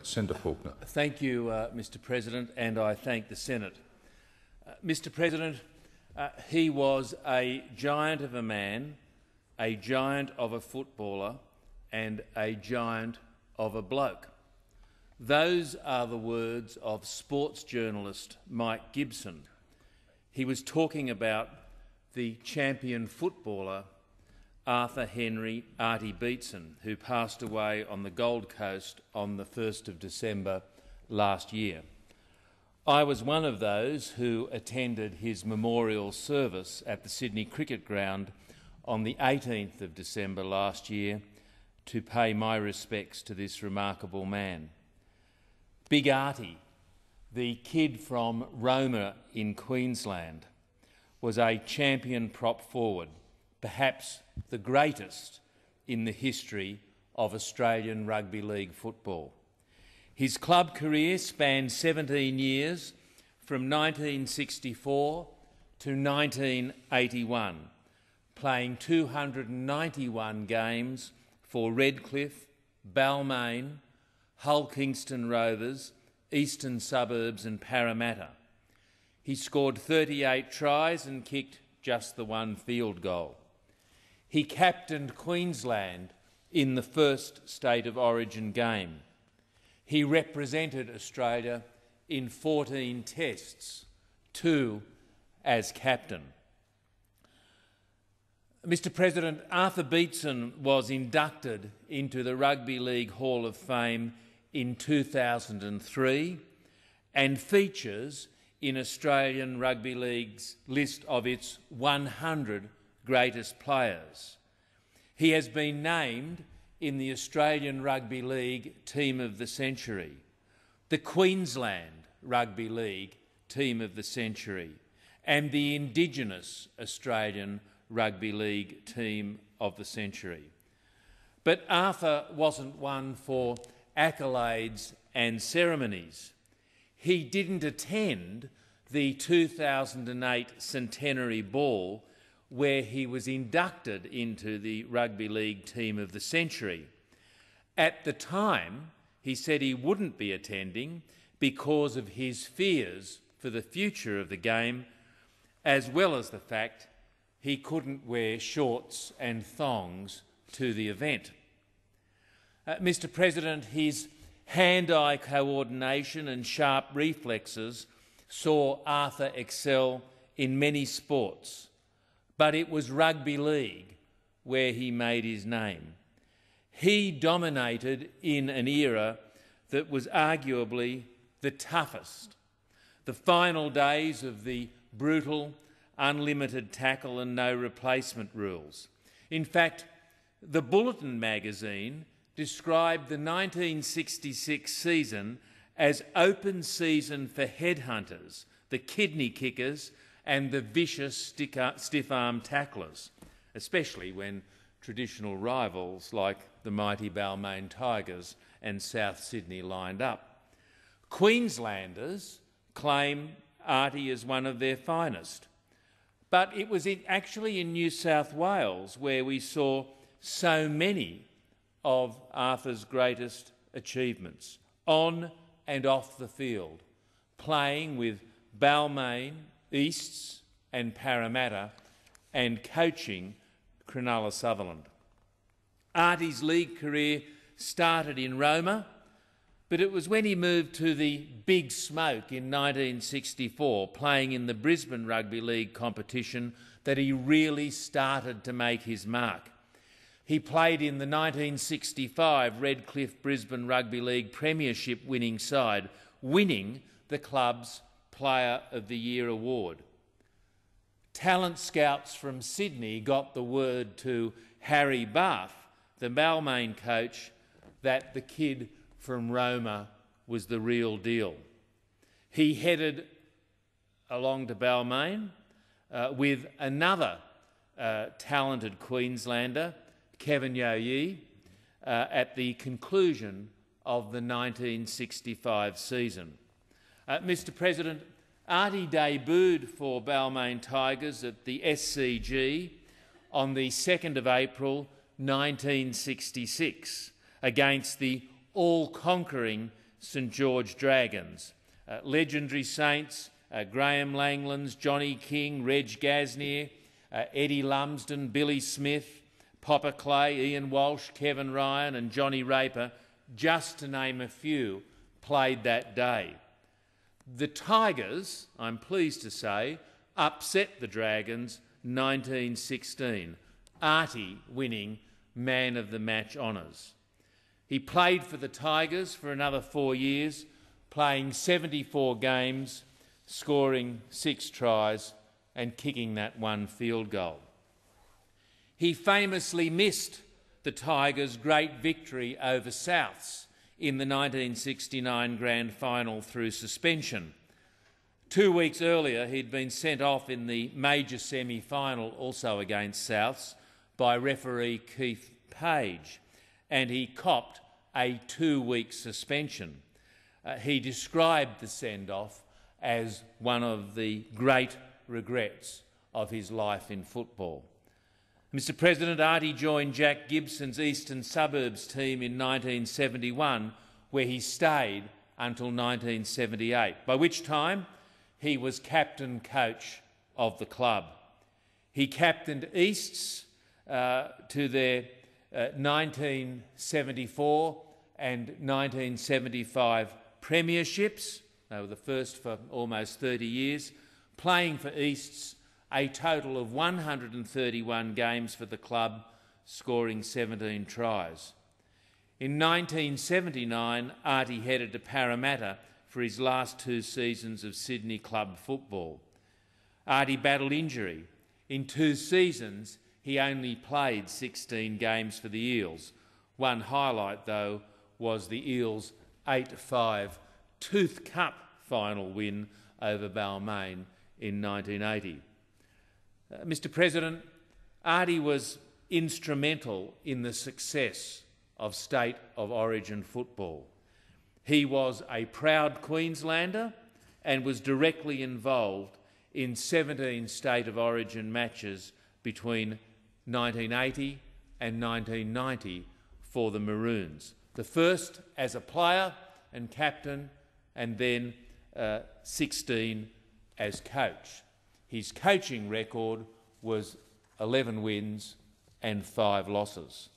Senator Faulkner. Thank you, Mr President, and I thank the Senate. Mr President, he was a giant of a man, a giant of a footballer and a giant of a bloke. Those are the words of sports journalist Mike Gibson. He was talking about the champion footballer Arthur Henry Artie Beetson, who passed away on the Gold Coast on the 1st of December last year. I was one of those who attended his memorial service at the Sydney Cricket Ground on the 18th of December last year to pay my respects to this remarkable man. Big Artie, the kid from Roma in Queensland, was a champion prop forward, perhaps the greatest in the history of Australian rugby league football. His club career spanned 17 years, from 1964 to 1981, playing 291 games for Redcliffe, Balmain, Hull Kingston Rovers, Eastern Suburbs and Parramatta. He scored 38 tries and kicked just the one field goal. He captained Queensland in the first State of Origin game. He represented Australia in 14 tests, 2 as captain. Mr President, Arthur Beetson was inducted into the Rugby League Hall of Fame in 2003 and features in Australian Rugby League's list of its 100 greatest players. He has been named in the Australian Rugby League Team of the Century, the Queensland Rugby League Team of the Century, and the Indigenous Australian Rugby League Team of the Century. But Arthur wasn't one for accolades and ceremonies. He didn't attend the 2008 Centenary Ball where he was inducted into the Rugby League Team of the Century. At the time, he said he wouldn't be attending because of his fears for the future of the game, as well as the fact he couldn't wear shorts and thongs to the event. Mr President, his hand-eye coordination and sharp reflexes saw Arthur excel in many sports, but it was rugby league where he made his name. He dominated in an era that was arguably the toughest, the final days of the brutal, unlimited tackle and no replacement rules. In fact, the Bulletin magazine described the 1966 season as open season for headhunters, the kidney kickers and the vicious stiff-arm tacklers, especially when traditional rivals like the mighty Balmain Tigers and South Sydney lined up. Queenslanders claim Artie as one of their finest, but it was actually in New South Wales where we saw so many of Arthur's greatest achievements, on and off the field, playing with Balmain, Easts and Parramatta, and coaching Cronulla Sutherland. Artie's league career started in Roma, but it was when he moved to the Big Smoke in 1964, playing in the Brisbane Rugby League competition, that he really started to make his mark. He played in the 1965 Redcliffe Brisbane Rugby League Premiership winning side, winning the club's Player of the Year award. Talent scouts from Sydney got the word to Harry Buff, the Balmain coach, that the kid from Roma was the real deal. He headed along to Balmain with another talented Queenslander, Kevin Yo-Yi, at the conclusion of the 1965 season. Mr President, Artie debuted for Balmain Tigers at the SCG on the 2nd of April 1966 against the all-conquering St George Dragons. Legendary saints, Graham Langlands, Johnny King, Reg Gasnier, Eddie Lumsden, Billy Smith, Popper Clay, Ian Walsh, Kevin Ryan and Johnny Raper, just to name a few, played that day. The Tigers, I'm pleased to say, upset the Dragons 1916, Artie winning Man of the Match honours. He played for the Tigers for another 4 years, playing 74 games, scoring 6 tries and kicking that 1 field goal. He famously missed the Tigers' great victory over Souths in the 1969 Grand Final through suspension. 2 weeks earlier, he'd been sent off in the major semi-final, also against Souths, by referee Keith Page, and he copped a 2-week suspension. He described the send-off as one of the great regrets of his life in football. Mr President, Artie joined Jack Gibson's Eastern Suburbs team in 1971, where he stayed until 1978, by which time he was captain-coach of the club. He captained Easts to their 1974 and 1975 premierships. They were the first for almost 30 years, playing for Easts a total of 131 games for the club, scoring 17 tries. In 1979, Artie headed to Parramatta for his last 2 seasons of Sydney club football. Artie battled injury. In 2 seasons, he only played 16 games for the Eels. One highlight, though, was the Eels' 8-5 Tooth Cup final win over Balmain in 1980. Mr President, Artie was instrumental in the success of state of origin football. He was a proud Queenslander and was directly involved in 17 state of origin matches between 1980 and 1990 for the Maroons. The first as a player and captain, and then 16 as coach. His coaching record was 11 wins and 5 losses.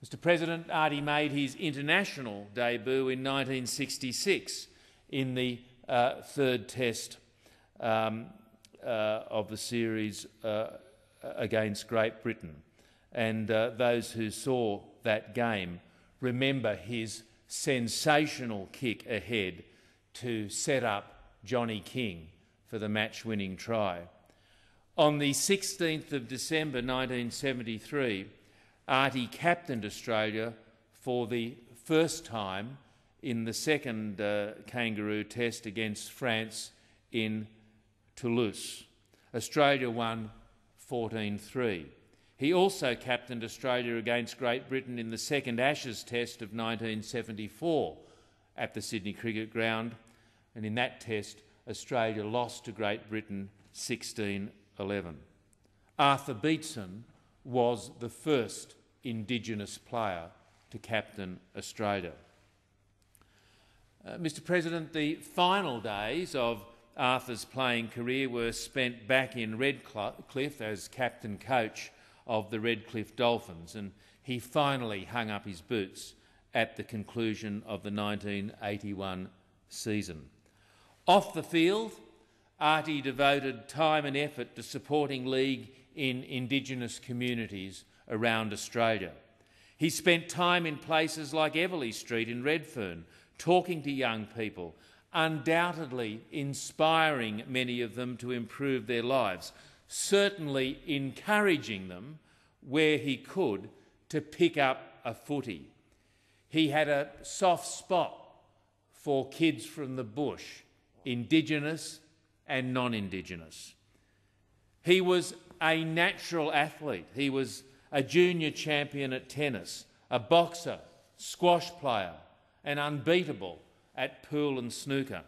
Mr President, Artie made his international debut in 1966 in the 3rd Test of the series against Great Britain. And those who saw that game remember his sensational kick ahead to set up Johnny King for the match-winning try. On the 16th of December 1973, Artie captained Australia for the first time in the second Kangaroo Test against France in Toulouse. Australia won 14-3. He also captained Australia against Great Britain in the second Ashes Test of 1974 at the Sydney Cricket Ground, and in that test Australia lost to Great Britain 16-11. Artie Beetson was the first Indigenous player to captain Australia. Mr President, the final days of Arthur's playing career were spent back in Redcliffe as captain-coach of the Redcliffe Dolphins, and he finally hung up his boots at the conclusion of the 1981 season. Off the field, Artie devoted time and effort to supporting league in Indigenous communities around Australia. He spent time in places like Everleigh Street in Redfern, talking to young people, undoubtedly inspiring many of them to improve their lives, certainly encouraging them where he could to pick up a footy. He had a soft spot for kids from the bush, Indigenous and non-Indigenous. He was a natural athlete. He was a junior champion at tennis, a boxer, squash player, and unbeatable at pool and snooker.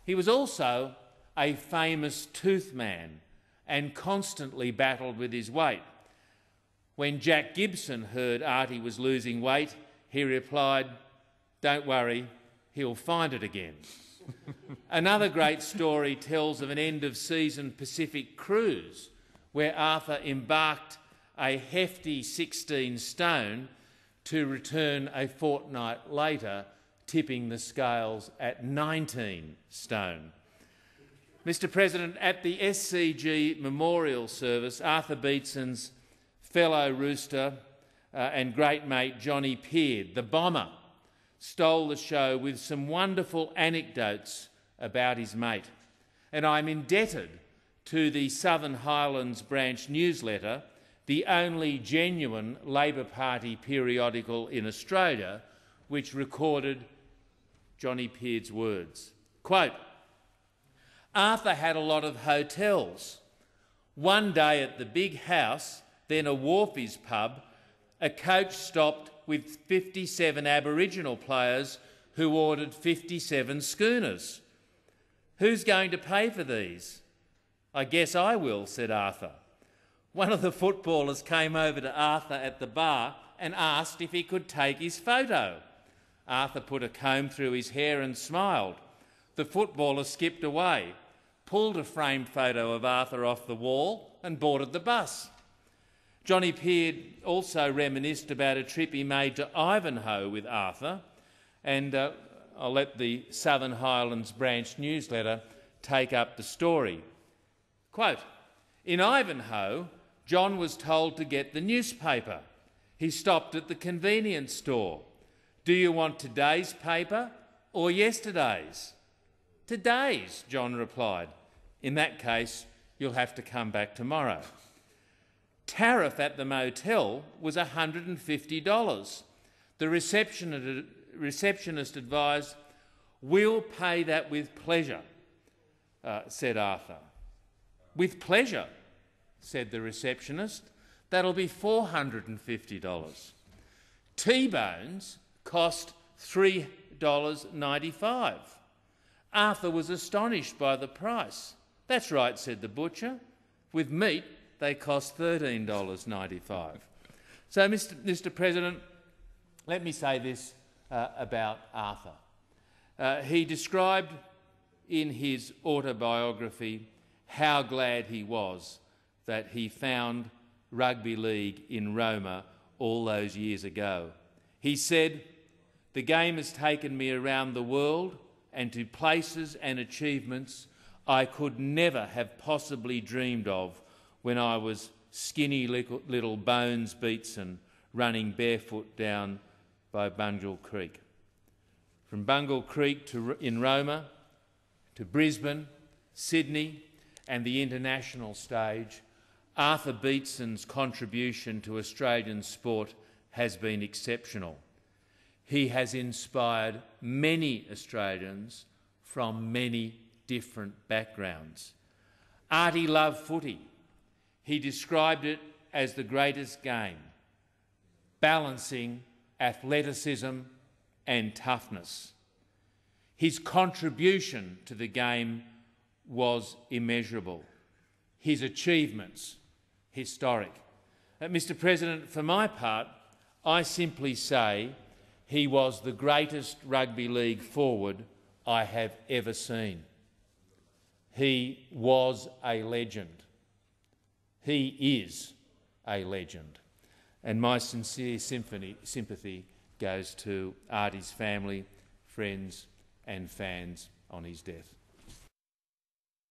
He was also a famous tooth man and constantly battled with his weight. When Jack Gibson heard Artie was losing weight, he replied, Don't worry, he'll find it again. Another great story tells of an end-of-season Pacific cruise where Arthur embarked a hefty 16 stone to return a fortnight later, tipping the scales at 19 stone. Mr President, at the SCG memorial service, Artie Beetson's fellow rooster and great mate Johnny Peard, the bomber, stole the show with some wonderful anecdotes about his mate. And I'm indebted to the Southern Highlands branch newsletter, the only genuine Labor Party periodical in Australia, which recorded Johnny Peard's words. Quote, Arthur had a lot of hotels. One day at the Big House, then a Wharfies pub, a coach stopped with 57 Aboriginal players who ordered 57 schooners. Who's going to pay for these? I guess I will, said Arthur. One of the footballers came over to Arthur at the bar and asked if he could take his photo. Arthur put a comb through his hair and smiled. The footballer skipped away, pulled a framed photo of Arthur off the wall and boarded the bus. Johnny Peard also reminisced about a trip he made to Ivanhoe with Arthur, and I'll let the Southern Highlands branch newsletter take up the story. Quote, in Ivanhoe, John was told to get the newspaper. He stopped at the convenience store. Do you want today's paper or yesterday's? Today's, John replied. In that case, you'll have to come back tomorrow. Tariff at the motel was $150. The receptionist advised, we'll pay that with pleasure, said Arthur. With pleasure, said the receptionist. That'll be $450. T-bones cost $3.95. Arthur was astonished by the price. That's right, said the butcher. With meat, they cost $13.95. So, Mr President, let me say this about Arthur. He described in his autobiography how glad he was that he found rugby league in Roma all those years ago. He said, the game has taken me around the world and to places and achievements I could never have possibly dreamed of when I was skinny little Bones Beetson running barefoot down by Bungle Creek. From Bungle Creek in Roma to Brisbane, Sydney and the international stage, Artie Beetson's contribution to Australian sport has been exceptional. He has inspired many Australians from many different backgrounds. Artie loved footy. He described it as the greatest game, balancing athleticism and toughness. His contribution to the game was immeasurable. His achievements, historic. Mr President, for my part, I simply say he was the greatest rugby league forward I have ever seen. He was a legend. He is a legend. And my sincere sympathy goes to Artie's family, friends and fans on his death.